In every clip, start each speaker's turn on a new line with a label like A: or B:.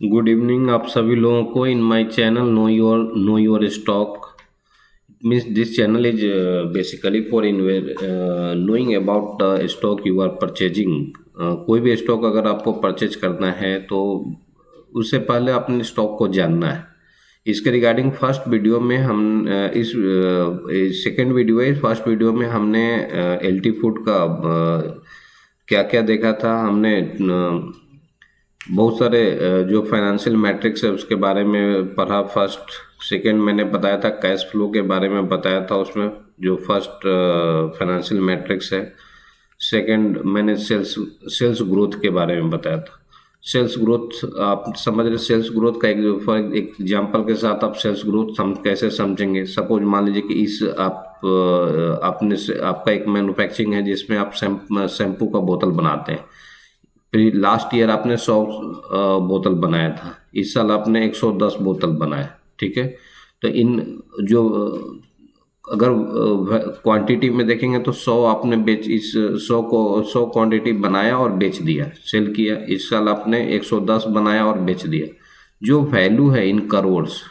A: Good evening आप सभी लोगों को in my channel know your stock means this channel is basically for knowing about the stock you are purchasing. कोई भी stock अगर आपको परचेज करना है तो उससे पहले अपने स्टॉक को जानना है। इसके रिगार्डिंग फर्स्ट वीडियो में हम इस सेकेंड वीडियो है। फर्स्ट वीडियो में हमने एलटी फूड का क्या क्या देखा था। हमने बहुत सारे जो फाइनेंशियल मैट्रिक्स है उसके बारे में पढ़ा। फर्स्ट सेकंड मैंने बताया था कैश फ्लो के बारे में बताया था उसमें, जो फर्स्ट फाइनेंशियल मैट्रिक्स है। सेकंड मैंने सेल्स ग्रोथ के बारे में बताया था। सेल्स ग्रोथ आप समझ रहे, सेल्स ग्रोथ का एक फॉर एग्जांपल के साथ आप सेल्स ग्रोथ हम कैसे समझेंगे। सपोज मान लीजिए कि इस आपका एक मैन्युफैक्चरिंग है जिसमें आप शैम्पू का बोतल बनाते हैं। फिर लास्ट ईयर आपने 100 बोतल बनाया था, इस साल आपने 110 बोतल बनाया। ठीक है, तो इन जो अगर क्वांटिटी में देखेंगे तो 100 आपने बेच इस 100 क्वांटिटी बनाया और बेच दिया, सेल किया। इस साल आपने 110 बनाया और बेच दिया। जो वैल्यू है इन करोड्स,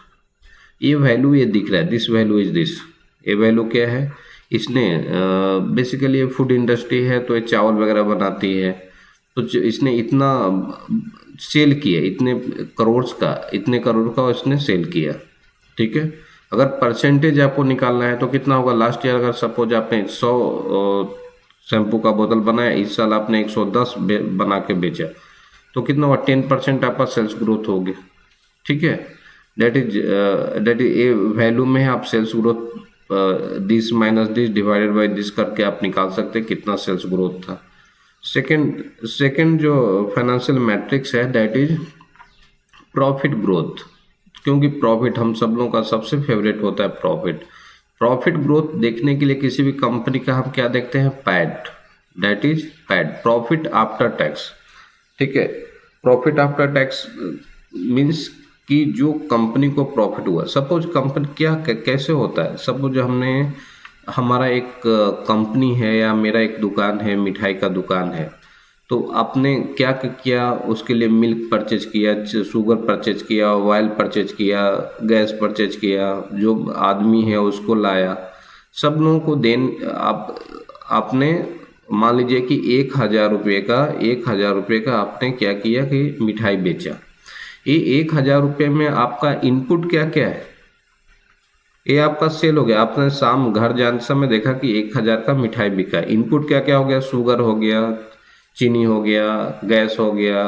A: ये वैल्यू ये दिख रहा है, दिस वैल्यू इज दिस। ये वैल्यू क्या है, इसने बेसिकली ये फूड इंडस्ट्री है तो ये चावल वगैरह बनाती है। तो इसने इतना सेल किया, इतने करोड़ का इसने सेल किया। ठीक है, अगर परसेंटेज आपको निकालना है तो कितना होगा। लास्ट ईयर अगर सपोज आपने 100 शैम्पू का बोतल बनाया, इस साल आपने 110 बना के बेचा, तो कितना हुआ, 10% आपका सेल्स ग्रोथ होगी। ठीक है, दैट इज ए वैल्यू में आप sales growth this minus this divided by this करके आप निकाल सकते हैं कितना सेल्स ग्रोथ था। सेकंड जो फाइनेंशियल मैट्रिक्स है दैट इज प्रॉफिट ग्रोथ। क्योंकि प्रॉफिट हम सब लोगों का सबसे फेवरेट होता है प्रॉफिट। प्रॉफिट ग्रोथ देखने के लिए किसी भी कंपनी का हम क्या देखते हैं, PAT, that is PAT, profit after tax. ठीक है, प्रॉफिट आफ्टर टैक्स मीन्स कि जो कंपनी को प्रॉफिट हुआ। सपोज कंपनी कैसे होता है, सपोज हमारा एक कंपनी है या मेरा एक दुकान है, मिठाई का दुकान है। तो आपने क्या किया, उसके लिए मिल्क परचेज किया, शुगर परचेज किया, ऑयल परचेज किया, गैस परचेज किया, जो आदमी है उसको लाया, सब लोगों को आपने मान लीजिए कि 1,000 रुपये का आपने क्या किया कि मिठाई बेचा। ये 1,000 रुपये में आपका इनपुट क्या क्या है, ये आपका सेल हो गया। आपने शाम घर जाने समय देखा कि 1,000 का मिठाई बिका। इनपुट क्या क्या हो गया, शुगर हो गया, चीनी हो गया, गैस हो गया,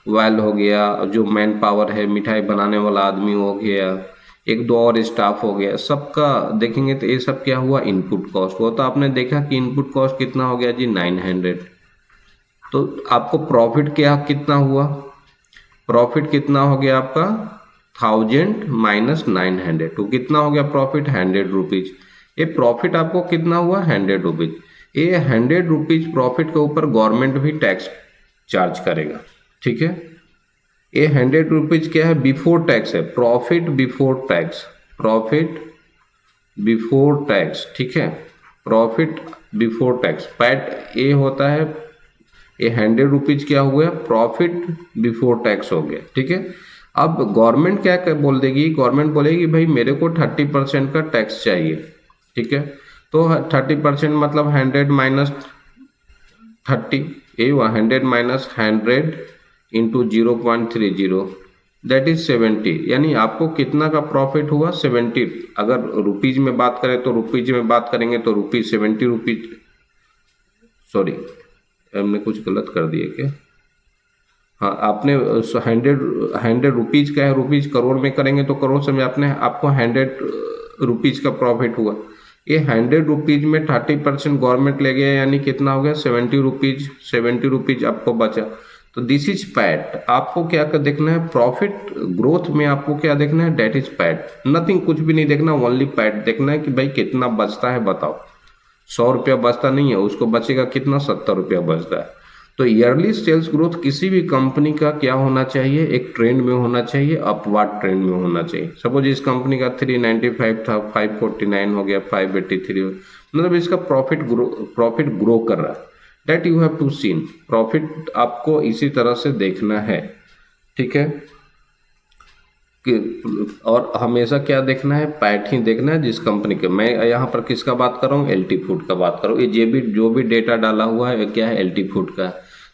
A: ऑयल हो गया, जो मैन पावर है मिठाई बनाने वाला आदमी हो गया, एक दो और स्टाफ हो गया। सबका देखेंगे तो ये सब क्या हुआ, इनपुट कॉस्ट हुआ। तो आपने देखा कि इनपुट कॉस्ट कितना हो गया जी, 900। तो आपको प्रॉफिट क्या कितना हुआ, प्रॉफिट कितना हो गया आपका, 1,000 माइनस 900, तो कितना हो गया प्रॉफिट, 100 रुपीज। ये प्रॉफिट आपको कितना हुआ, 100 रुपीज। ये 100 रुपीज प्रॉफिट के ऊपर गवर्नमेंट भी टैक्स चार्ज करेगा। ठीक है, ये 100 रुपीज क्या है, बिफोर टैक्स है, profit before tax, profit before tax. ठीक है, प्रॉफिट बिफोर टैक्स, पैट ये होता है। ये 100 रुपीज क्या हुआ, प्रॉफिट बिफोर टैक्स हो गया। ठीक है, अब गवर्नमेंट क्या बोल देगी, गवर्नमेंट बोलेगी भाई मेरे को 30% का टैक्स चाहिए। ठीक है, तो 30% मतलब 100 माइनस 30, ये हुआ 100 माइनस 100 इंटू 0.30, दैट इज 70। यानी आपको कितना का प्रॉफिट हुआ, 70। अगर रुपीज में बात करें तो रुपीज में बात करेंगे तो रुपीज 70 रुपीज, सॉरी हमने कुछ गलत कर दिया क्या, हाँ आपने 100 रुपीज का है, रुपीज करोड़ में करेंगे तो करोड़ से में आपको 100 रुपीज का प्रॉफिट हुआ। ये 100 रुपीज में 30% गवर्नमेंट ले गया, यानी कितना हो गया, 70 रुपीज, 70 रुपीज आपको बचा। तो दिस इज पैट। आपको क्या देखना है, प्रॉफिट ग्रोथ में आपको क्या देखना है, डेट इज पैट, नथिंग, कुछ भी नहीं देखना, ओनली पैट देखना है कि भाई कितना बचता है बताओ। 100 रुपया बचता नहीं है, उसको बचेगा कितना, 70 रुपया बचता है। तो ईयरली सेल्स ग्रोथ किसी भी कंपनी का क्या होना चाहिए, एक ट्रेंड में होना चाहिए, अपवार्ड ट्रेंड में होना चाहिए। सपोज इस कंपनी का 395 था, 549 हो गया, 583 हो, मतलब इसका प्रॉफिट ग्रो कर रहा है। That you have to seen, profit आपको इसी तरह से देखना है। ठीक है, और हमेशा क्या देखना है, पैट ही देखना है जिस कंपनी के। मैं यहाँ पर किसका बात कर रहा हूँ, एलटी फूड का बात कर रहा हूँ। ये जो भी डेटा डाला हुआ है क्या है, एलटी फूड का।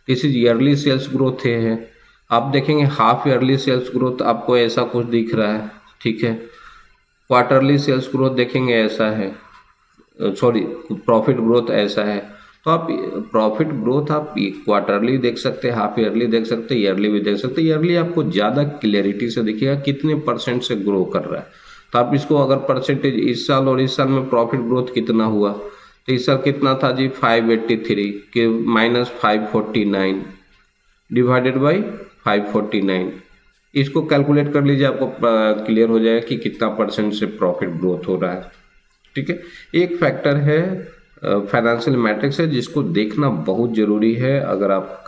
A: This is yearly sales growth है। आप देखेंगे हाफ ईयरली सेल्स ग्रोथ आपको ऐसा कुछ दिख रहा है, ठीक है। क्वार्टरली सेल्स ग्रोथ देखेंगे ऐसा है, सॉरी प्रॉफिट ग्रोथ ऐसा है। तो आप प्रॉफिट ग्रोथ आप क्वार्टरली देख सकते हैं, हाफ ईयरली देख सकते हैं, ईयरली भी देख सकते हैं। ईयरली आपको ज़्यादा क्लियरिटी से दिखेगा कितने परसेंट से ग्रो कर रहा है। तो आप इसको अगर परसेंटेज इस साल और इस साल में प्रॉफिट ग्रोथ कितना हुआ, तो इस साल कितना था जी 583 के माइनस 549 डिवाइडेड बाई 549। इसको कैलकुलेट कर लीजिए, आपको क्लियर हो जाएगा कि कितना परसेंट से प्रॉफिट ग्रोथ हो रहा है, ठीक है। एक फैक्टर है फाइनेंशियल मैट्रिक्स है जिसको देखना बहुत जरूरी है। अगर आप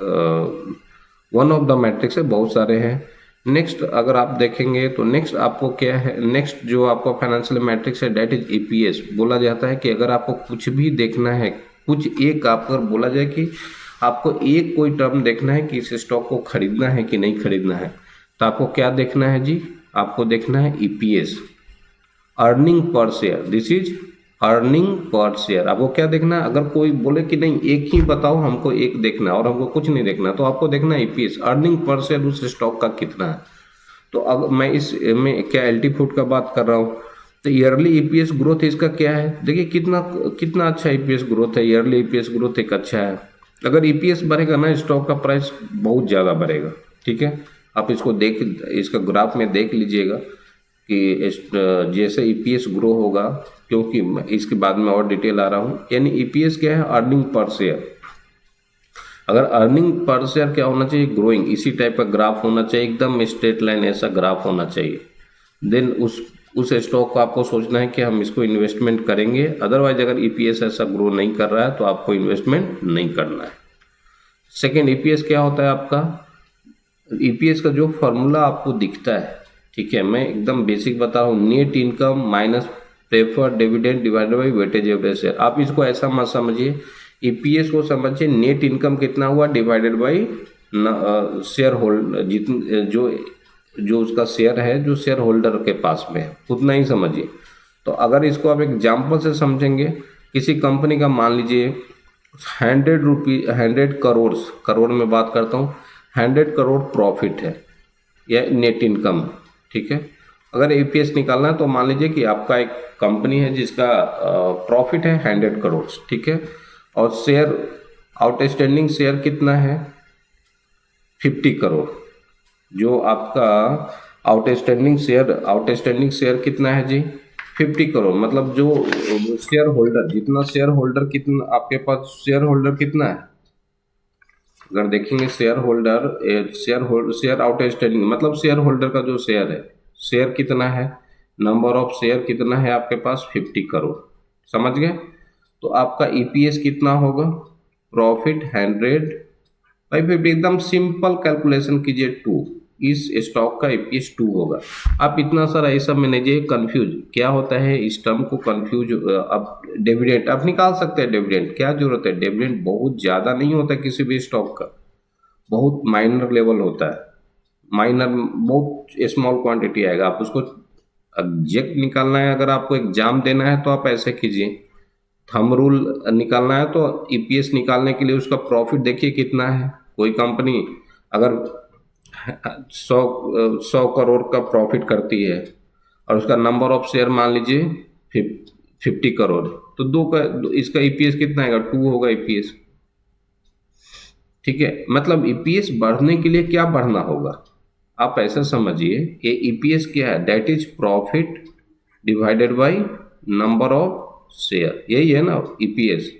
A: वन ऑफ द मैट्रिक्स है, बहुत सारे हैं। नेक्स्ट अगर आप देखेंगे तो नेक्स्ट आपको क्या है, नेक्स्ट जो आपको फाइनेंशियल मैट्रिक्स है डेट इज ईपीएस। बोला जाता है कि अगर आपको कुछ भी देखना है, कुछ एक आप अगर बोला जाए कि आपको एक कोई टर्म देखना है कि इस स्टॉक को खरीदना है कि नहीं खरीदना है, तो आपको क्या देखना है जी, आपको देखना है EPS, earning per share. This is earning per share. आपको क्या देखना है, अगर कोई बोले कि नहीं एक ही बताओ, हमको एक देखना है और हमको कुछ नहीं देखना, तो आपको देखना है ईपीएस, अर्निंग पर शेयर उस स्टॉक का कितना है। तो अब मैं इस में क्या एलटी फूड का बात कर रहा हूँ, तो ईयरली ईपीएस ग्रोथ इसका क्या है, देखिए कितना कितना अच्छा ईपीएस ग्रोथ है। ईयरली ईपीएस ग्रोथ एक अच्छा है। अगर ईपीएस बढ़ेगा ना, स्टॉक का प्राइस बहुत ज़्यादा बढ़ेगा, ठीक है। आप इसको देख, इसका ग्राफ में देख लीजिएगा कि जैसे ईपीएस ग्रो होगा, क्योंकि इसके बाद में और डिटेल आ रहा हूँ। यानी ईपीएस क्या है, अर्निंग पर शेयर। अगर अर्निंग पर शेयर क्या होना चाहिए, ग्रोइंग, इसी टाइप का ग्राफ होना चाहिए, एकदम स्ट्रेट लाइन ऐसा ग्राफ होना चाहिए। देन उस स्टॉक को आपको सोचना है कि हम इसको इन्वेस्टमेंट करेंगे। अदरवाइज अगर ईपीएस ऐसा ग्रो नहीं कर रहा है तो आपको इन्वेस्टमेंट नहीं करना है। सेकेंड, ईपीएस क्या होता है आपका, ईपीएस का जो फॉर्मूला आपको दिखता है, ठीक है, मैं एकदम बेसिक बता रहा हूँ, net income minus preferred dividend divided by weightage average share. आप इसको ऐसा मत समझिए, ईपीएस को समझिए नेट इनकम कितना हुआ डिवाइडेड बाई शेयर होल्डर, जितने जो उसका शेयर है, जो शेयर होल्डर के पास में है, उतना ही समझिए। तो अगर इसको आप एग्जाम्पल से समझेंगे, किसी कंपनी का मान लीजिए 100 करोड़, करोड़ में बात करता हूँ, 100 करोड़ प्रॉफिट है या नेट इनकम, ठीक है। अगर ईपीएस निकालना है तो मान लीजिए कि आपका एक कंपनी है जिसका प्रॉफिट है 100 करोड़, ठीक है, और शेयर आउटस्टैंडिंग शेयर कितना है 50 करोड़। जो आपका आउटस्टैंडिंग शेयर कितना है जी 50 करोड़। मतलब जो शेयर होल्डर, जितना शेयर होल्डर, कितना आपके पास शेयर होल्डर कितना है, अगर देखेंगे शेयर आउटस्टैंडिंग मतलब शेयर होल्डर का जो शेयर है, शेयर कितना है, नंबर ऑफ शेयर कितना है आपके पास 50 करोड़। समझ गए। तो आपका ईपीएस कितना होगा, प्रॉफिट 100 बाई 50, एकदम सिंपल कैलकुलेशन कीजिए 2, इस स्टॉक का ईपीएस 2 होगा। आप इतना सारा ये सब में नहीं जाइए कंफ्यूज, क्या होता है इस टर्म को कंफ्यूज। अब डिविडेंड आप निकाल सकते हैं, डिविडेंड क्या जरूरत है, डिविडेंड बहुत ज़्यादा नहीं होता किसी भी स्टॉक का, बहुत माइनर लेवल होता है, माइनर बहुत स्मॉल क्वांटिटी आएगा। आप उसको एग्जैक्ट निकालना है, अगर आपको एग्जाम देना है तो आप ऐसे कीजिए, थंब रूल निकालना है तो ईपीएस निकालने के लिए उसका प्रॉफिट देखिए कितना है। कोई कंपनी अगर 100 करोड़ का प्रॉफिट करती है और उसका नंबर ऑफ शेयर मान लीजिए 50 करोड़, तो इसका ईपीएस कितना आएगा, 2 होगा ईपीएस, ठीक है। मतलब ईपीएस बढ़ने के लिए क्या बढ़ना होगा, आप ऐसा समझिए, ये ईपीएस क्या है, that is profit divided by number of share, यही है ना ईपीएस।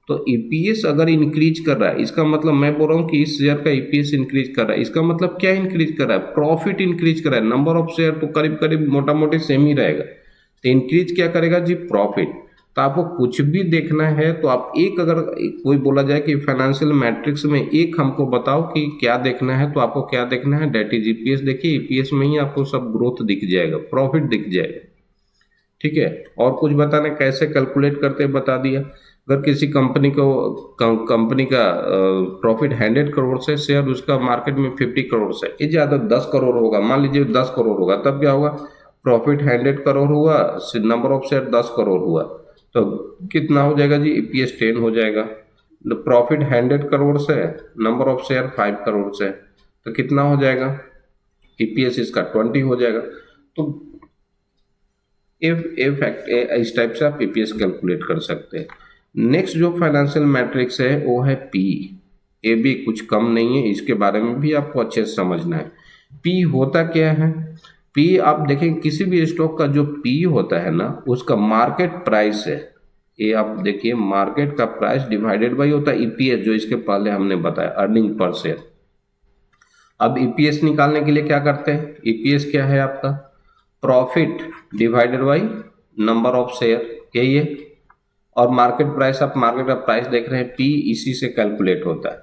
A: तो ईपीएस अगर इंक्रीज कर रहा है, इसका मतलब मैं बोल रहा हूँ कि इस शेयर का ईपीएस इंक्रीज कर रहा है, इसका मतलब क्या इंक्रीज कर रहा है, प्रॉफिट इंक्रीज कर रहा है। नंबर ऑफ शेयर तो करीब करीब मोटा मोटी सेम ही रहेगा, तो इंक्रीज क्या करेगा जी, प्रॉफिट। तो आपको कुछ भी देखना है तो आप एक, अगर कोई बोला जाए कि फाइनेंशियल मैट्रिक्स में एक हमको बताओ कि क्या देखना है, तो आपको क्या देखना है, डेट इज ईपीएस। देखिए ईपीएस में ही आपको सब ग्रोथ दिख जाएगा, प्रॉफिट दिख जाएगा, ठीक है। और कुछ बताने कैसे कैलकुलेट करते बता दिया। अगर किसी कंपनी का प्रॉफिट 100 करोड़ से शेयर उसका मार्केट में 50 करोड़ से, ये ज़्यादा 10 करोड़ होगा, मान लीजिए 10 करोड़ होगा, तब क्या होगा, प्रॉफिट 100 करोड़ हुआ, नंबर ऑफ शेयर 10 करोड़ हुआ, तो कितना हो जाएगा जी, ईपीएस 10 हो जाएगा। प्रॉफिट 100 करोड़ से, नंबर ऑफ शेयर 5 करोड़ से, तो कितना हो जाएगा, ईपीएस इसका 20 हो जाएगा। तो इस टाइप से आप ईपीएस कैलकुलेट कर सकते हैं। नेक्स्ट जो फाइनेंशियल मैट्रिक्स है वो है पी। ये भी कुछ कम नहीं है, इसके बारे में भी आपको अच्छे से समझना है। पी होता क्या है, पी आप देखें किसी भी स्टॉक का जो पी होता है ना, उसका मार्केट प्राइस है, ये आप देखिए मार्केट का प्राइस डिवाइडेड बाई होता है ईपीएस, जो इसके पहले हमने बताया अर्निंग पर शेयर। अब ईपीएस निकालने के लिए क्या करते हैं, ईपीएस क्या है आपका, profit divided by number of share, यही है। और मार्केट प्राइस, आप मार्केट का प्राइस देख रहे हैं, पी इसी से कैलकुलेट होता है,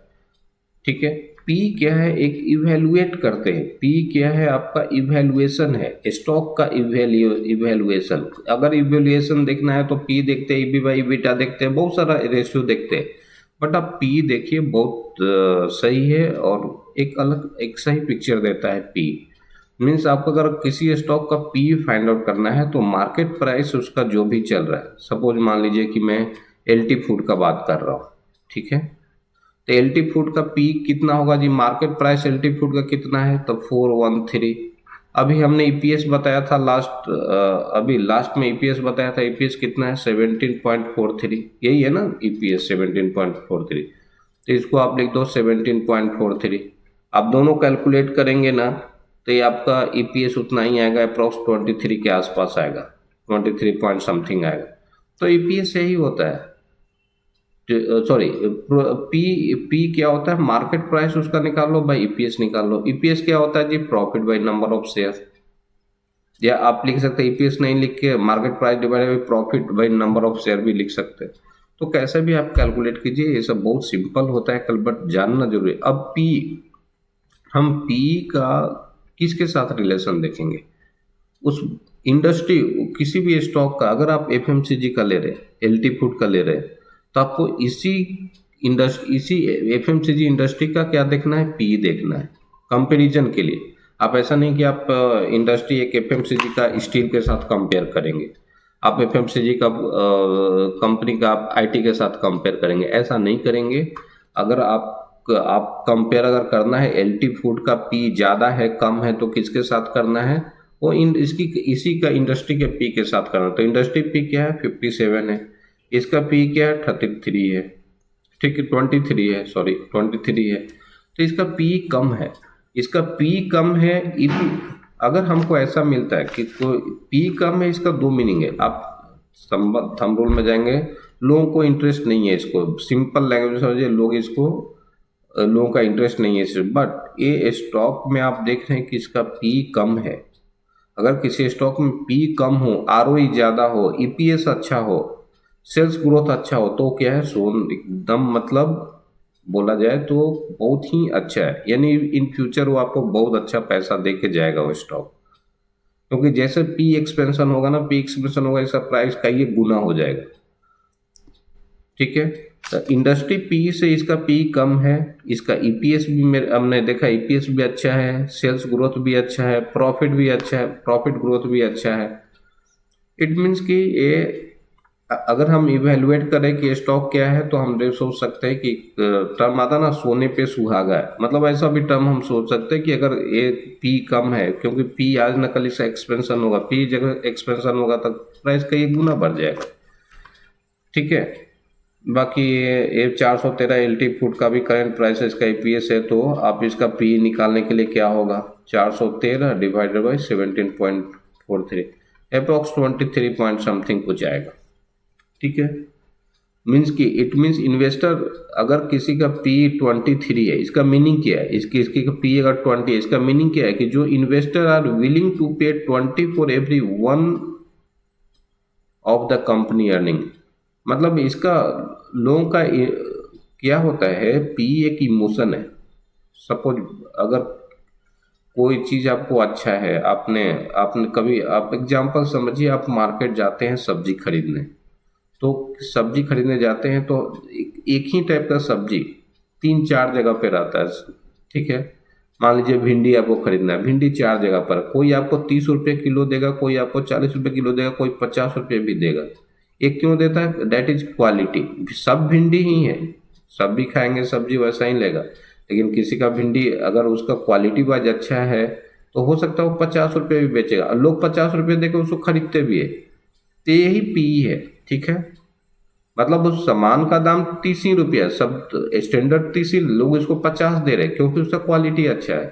A: ठीक है। पी क्या है, एक इवेल्युएट करते हैं, पी क्या है आपका, इवेल्युएशन है, स्टॉक का इवेल्युएशन। अगर इवेल्युएशन देखना है तो पी देखते हैं, ईबी बाई बीटा देखते हैं, बहुत सारा रेशियो देखते हैं, बट आप पी देखिए, बहुत सही है और एक अलग एक सही पिक्चर देता है पी। मीन्स आपको अगर किसी स्टॉक का पी फाइंड आउट करना है तो मार्केट प्राइस उसका जो भी चल रहा है, सपोज मान लीजिए कि मैं एलटी फूड का बात कर रहा हूँ, ठीक है, तो एलटी फूड का पी कितना होगा जी, मार्केट प्राइस एलटी फूड का कितना है, तो 413। अभी हमने ईपीएस बताया था अभी लास्ट में ईपीएस बताया था, ईपीएस कितना है 17.43, यही है ना ईपीएस 17.43, तो इसको आप लिख दो 17.43। आप दोनों कैलकुलेट करेंगे ना तो ये आपका ईपीएस उतना ही आएगा, अप्रॉक्स 23 के आसपास आएगा, 23 पॉइंट समथिंग आएगा। तो ईपीएस यही होता है, सॉरी पी क्या होता है, मार्केट प्राइस उसका निकाल लो बाई ईपीएस निकाल लो। ईपीएस क्या होता है जी, profit by number of share, या आप लिख सकते हैं ईपीएस नहीं लिख के market price divided by profit by number of share भी लिख सकते हैं। तो कैसे भी आप कैलकुलेट कीजिए, ये सब बहुत सिंपल होता है कल, बट जानना जरूरी है। अब पी, हम पी का किसके साथ रिलेशन देखेंगे, उस इंडस्ट्री, किसी भी स्टॉक का, अगर आप एफएमसीजी का ले रहे, एलटी फूड का ले रहे, तो आपको इसी एफएमसीजी इंडस्ट्री का क्या देखना है, पी देखना है कंपैरिजन के लिए। आप ऐसा नहीं कि आप इंडस्ट्री एक एफएमसीजी का स्टील के साथ कंपेयर करेंगे, आप एफएमसीजी का कंपनी का आप आईटी के साथ कंपेयर करेंगे, ऐसा नहीं करेंगे। अगर आप कंपेयर अगर करना है, एलटी फूड का पी ज़्यादा है कम है, तो किसके साथ करना है, वो इसी का इंडस्ट्री के पी के साथ करना। तो इंडस्ट्री पी क्या है 57 है, इसका पी क्या है 33 है, ठीक है 23 है, सॉरी 23 है, तो इसका पी कम है, इसका पी कम है। अगर हमको ऐसा मिलता है कि कोई पी कम है, इसका दो मीनिंग है, आप थंब रूल में जाएंगे, लोगों को इंटरेस्ट नहीं है इसको, सिंपल लैंग्वेज में समझिए, लोगों का इंटरेस्ट नहीं है सिर्फ, बट ये स्टॉक में आप देख रहे हैं कि इसका पी कम है। अगर किसी स्टॉक में पी कम हो, आरओई ज़्यादा हो, ईपीएस अच्छा हो, सेल्स ग्रोथ अच्छा हो, तो क्या है, सोन एकदम मतलब बोला जाए तो बहुत ही अच्छा है, यानी इन फ्यूचर वो आपको बहुत अच्छा पैसा दे के जाएगा वो स्टॉक, क्योंकि जैसे पी एक्सपेंशन होगा ना, पी एक्सपेंशन होगा, इसका प्राइस का ये गुना हो जाएगा, ठीक है। तो इंडस्ट्री पी से इसका पी कम है, इसका ईपीएस भी मेरे हमने देखा, ईपीएस भी अच्छा है, सेल्स ग्रोथ भी अच्छा है, प्रॉफिट भी अच्छा है, प्रॉफिट ग्रोथ भी अच्छा है। इट मीन्स कि ये अगर हम इवेलुएट करें कि स्टॉक क्या है, तो हम सोच सकते हैं कि टर्म आता ना, सोने पे सुहागा है, मतलब ऐसा भी टर्म हम सोच सकते हैं कि अगर ये पी कम है, क्योंकि पी आज न कल इसका एक्सपेंशन होगा, पी जगह एक्सपेंशन होगा तो प्राइस का ये गुना बढ़ जाएगा, ठीक है। बाकी ये 413 एलटी फूड का भी करंट प्राइस है, इसका ईपीएस है, तो आप इसका पी निकालने के लिए क्या होगा, 413 divided by 17.43, approx 23 point something कुछ आएगा, ठीक है। मीन्स कि इट मीन्स इन्वेस्टर, अगर किसी का पी 23 है, इसका मीनिंग क्या है, इसकी का पी अगर 20 है, इसका मीनिंग क्या है कि जो इन्वेस्टर आर विलिंग टू पे 20 for every one of the company earning, मतलब इसका लोगों का क्या होता है, पी एक इमोशन है। सपोज अगर कोई चीज़ आपको अच्छा है, आपने कभी, आप एग्जांपल समझिए, आप मार्केट जाते हैं सब्जी खरीदने, तो सब्जी खरीदने जाते हैं तो एक ही टाइप का सब्जी 3-4 जगह पे रहता है, ठीक है। मान लीजिए भिंडी आपको खरीदना है, भिंडी 4 जगह पर, कोई आपको 30 रुपये किलो देगा, कोई आपको 40 रुपये किलो देगा, कोई 50 रुपये भी देगा। ये क्यों देता है? That is quality. सब भिंडी ही है, सब भी खाएंगे सब्जी वैसा ही लेगा, लेकिन किसी का भिंडी अगर उसका क्वालिटी वाइज अच्छा है तो हो सकता है वो 50 रुपये भी बेचेगा, और लोग 50 रुपये देकर उसको खरीदते भी है। तो यही पी है, ठीक है। मतलब उस सामान का दाम 30 ही रुपया, सब स्टैंडर्ड 30, लोग इसको 50 दे रहे हैं क्योंकि उसका क्वालिटी अच्छा है।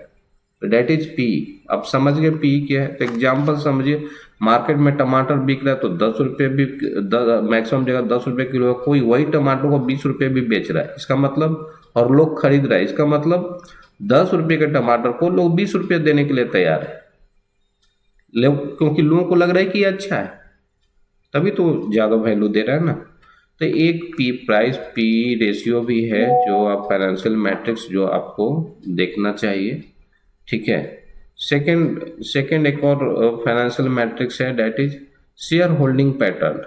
A: तो डेट इज पी। अब समझ गए पी क्या है? तो एग्जाम्पल समझिए, मार्केट में टमाटर बिक रहा है तो 10 रुपये भी, मैक्सिमम जगह 10 रुपये किलो है, कोई वही टमाटर को 20 रुपये भी बेच रहा है, इसका मतलब, और लोग खरीद रहे हैं, इसका मतलब 10 रुपये के टमाटर को लोग 20 रुपये देने के लिए तैयार है, क्योंकि लोगों को लग रहा है कि ये अच्छा है, तभी तो ज़्यादा वैल्यू दे रहा है ना। तो एक पी प्राइस पी रेशियो भी है जो आप फाइनेंशियल मैट्रिक्स जो आपको देखना चाहिए, ठीक है। सेकंड एक और फाइनेंशियल मैट्रिक्स है, that is share holding pattern.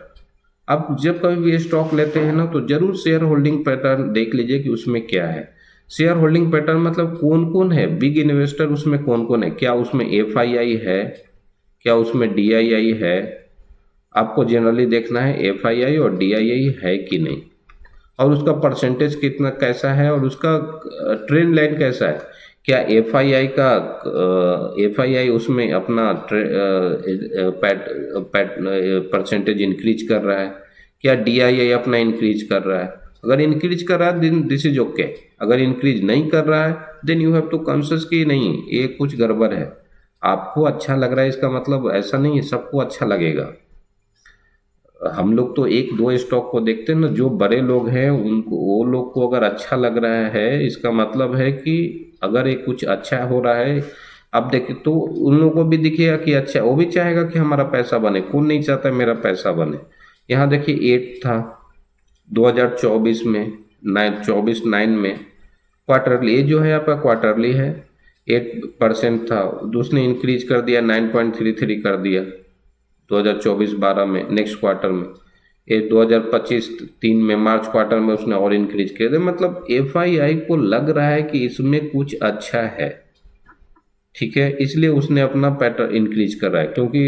A: अब जब कभी भी स्टॉक लेते हैं ना तो जरूर शेयर होल्डिंग पैटर्न देख लीजिए कि उसमें क्या है। शेयर होल्डिंग पैटर्न मतलब कौन कौन है बिग इन्वेस्टर, उसमें कौन कौन है, क्या उसमें FII है, क्या उसमें DII है। आपको जनरली देखना है FII और DII है कि नहीं, और उसका परसेंटेज कितना कैसा है, और उसका ट्रेंड लाइन कैसा है। क्या FII उसमें अपना परसेंटेज इंक्रीज कर रहा है, क्या DII अपना इंक्रीज कर रहा है। अगर इंक्रीज कर रहा है देन दिस इज ओके, अगर इंक्रीज नहीं कर रहा है then you have to consider कि नहीं ये कुछ गड़बड़ है। आपको अच्छा लग रहा है इसका मतलब ऐसा नहीं है सबको अच्छा लगेगा। हम लोग तो एक दो स्टॉक को देखते हैं ना, जो बड़े लोग हैं उनको, वो लोग को अगर अच्छा लग रहा है इसका मतलब है कि अगर ये कुछ अच्छा हो रहा है, अब देखिए तो उन लोगों को भी दिखेगा कि अच्छा, वो भी चाहेगा कि हमारा पैसा बने, कौन नहीं चाहता मेरा पैसा बने। यहाँ देखिए 8 था 2024 में, 9 में क्वार्टरली, ये जो है आपका क्वार्टरली है, 8% था, उसने इंक्रीज कर दिया 9.33 कर दिया 2024-12 में, नेक्स्ट क्वार्टर में। ये 2025-3 में मार्च क्वार्टर में उसने और इंक्रीज किया था। मतलब FII को लग रहा है कि इसमें कुछ अच्छा है, ठीक है, इसलिए उसने अपना पैटर्न इंक्रीज कर रहा है, क्योंकि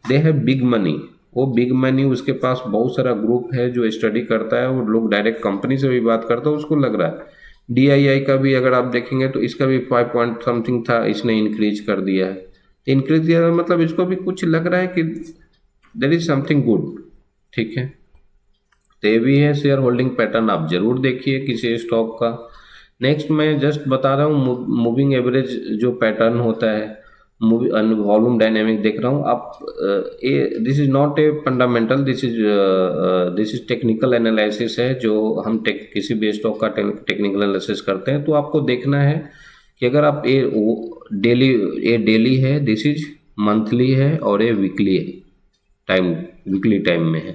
A: दे हैव बिग मनी। वो बिग मनी, उसके पास बहुत सारा ग्रुप है जो स्टडी करता है, वो लोग डायरेक्ट कंपनी से भी बात करता है, उसको लग रहा है। DII का भी अगर आप देखेंगे तो इसका भी 5 पॉइंट समथिंग था, इसने इंक्रीज कर दिया है। इंक्रीज किया मतलब इसको भी कुछ लग रहा है कि देर इज समथिंग गुड, ठीक है। तो ये भी है शेयर होल्डिंग पैटर्न, आप जरूर देखिए किसी स्टॉक का। नेक्स्ट मैं जस्ट बता रहा हूँ मूविंग एवरेज जो पैटर्न होता है, वॉल्यूम डायनेमिक देख रहा हूँ आप। This is not a fundamental, this is technical analysis है, जो हम किसी भी स्टॉक का टेक्निकल एनालिसिस करते हैं। तो आपको देखना है कि अगर आप डेली है, दिस इज मंथली है, और ये वीकली वीकली टाइम में है।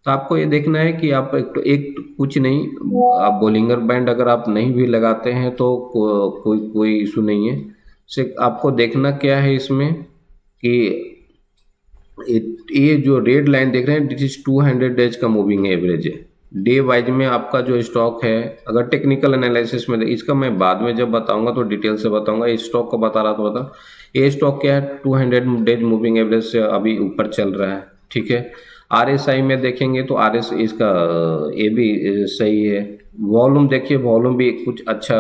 A: तो आपको ये देखना है कि आप कुछ नहीं, आप बोलिंगर बैंड अगर आप नहीं भी लगाते हैं तो कोई इशू नहीं है। सिर्फ आपको देखना क्या है इसमें कि ये जो रेड लाइन देख रहे हैं दिस इज 200 डेज का मूविंग एवरेज है। डे वाइज में आपका जो स्टॉक है, अगर टेक्निकल एनालिसिस में, इसका मैं बाद में जब बताऊंगा तो डिटेल से बताऊंगा। इस स्टॉक को बता रहा था, बता ये स्टॉक क्या है, 200 डेज मूविंग एवरेज से अभी ऊपर चल रहा है, ठीक है। RSI में देखेंगे तो इसका ये भी सही है। वॉल्यूम देखिए, वॉल्यूम भी कुछ अच्छा,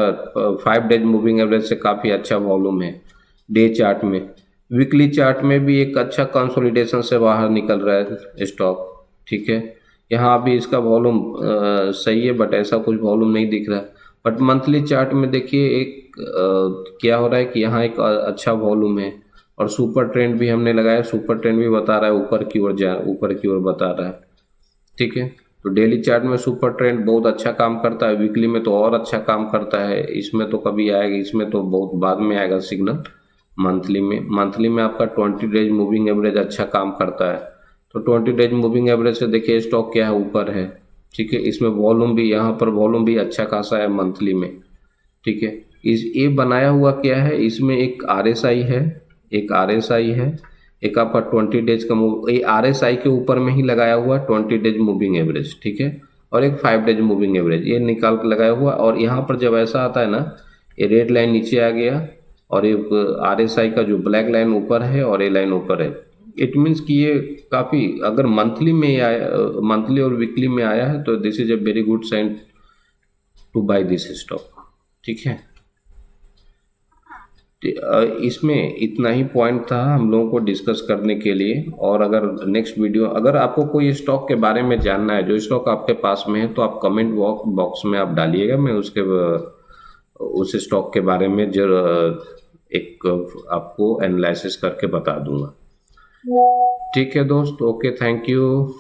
A: 5 डेज मूविंग एवरेज से काफ़ी अच्छा वॉल्यूम है डे चार्ट में। वीकली चार्ट में भी एक अच्छा कंसोलिडेशन से बाहर निकल रहा है स्टॉक, ठीक है। यहाँ भी इसका वॉल्यूम सही है, बट ऐसा कुछ वॉल्यूम नहीं दिख रहा है। बट मंथली चार्ट में देखिए एक क्या हो रहा है कि यहाँ एक अच्छा वॉल्यूम है, और सुपर ट्रेंड भी हमने लगाया, सुपर ट्रेंड भी बता रहा है ऊपर की ओर बता रहा है, ठीक है। तो डेली चार्ट में सुपर ट्रेंड बहुत अच्छा काम करता है, वीकली में तो और अच्छा काम करता है। इसमें तो कभी आएगा, इसमें तो बहुत बाद में आएगा सिग्नल। मंथली में आपका 20 डेज मूविंग एवरेज अच्छा काम करता है। तो 20 डेज मूविंग एवरेज से देखिए स्टॉक क्या है, ऊपर है, ठीक है। इसमें वॉल्यूम भी, यहाँ पर वॉल्यूम भी अच्छा खासा है मंथली में, ठीक है। ये बनाया हुआ क्या है, इसमें एक RSI है, एक आपका 20 डेज का मूव, ये RSI के ऊपर में ही लगाया हुआ 20 डेज मूविंग एवरेज, ठीक है, और एक 5 डेज मूविंग एवरेज ये निकाल के लगाया हुआ। और यहाँ पर जब ऐसा आता है ना, ये रेड लाइन नीचे आ गया और ये RSI का जो ब्लैक लाइन ऊपर है और ये लाइन ऊपर है, इट मीन्स कि ये काफ़ी, अगर मंथली में आया, मंथली और वीकली में आया है तो this is a very good sign to buy this stock, ठीक है। इसमें इतना ही पॉइंट था हम लोगों को डिस्कस करने के लिए। और अगर नेक्स्ट वीडियो, अगर आपको कोई स्टॉक के बारे में जानना है, जो स्टॉक आपके पास में है, तो आप कमेंट बॉक्स में आप डालिएगा, मैं उसके उस स्टॉक के बारे में एक आपको एनालिसिस करके बता दूंगा। ठीक है दोस्त, ओके, थैंक यू।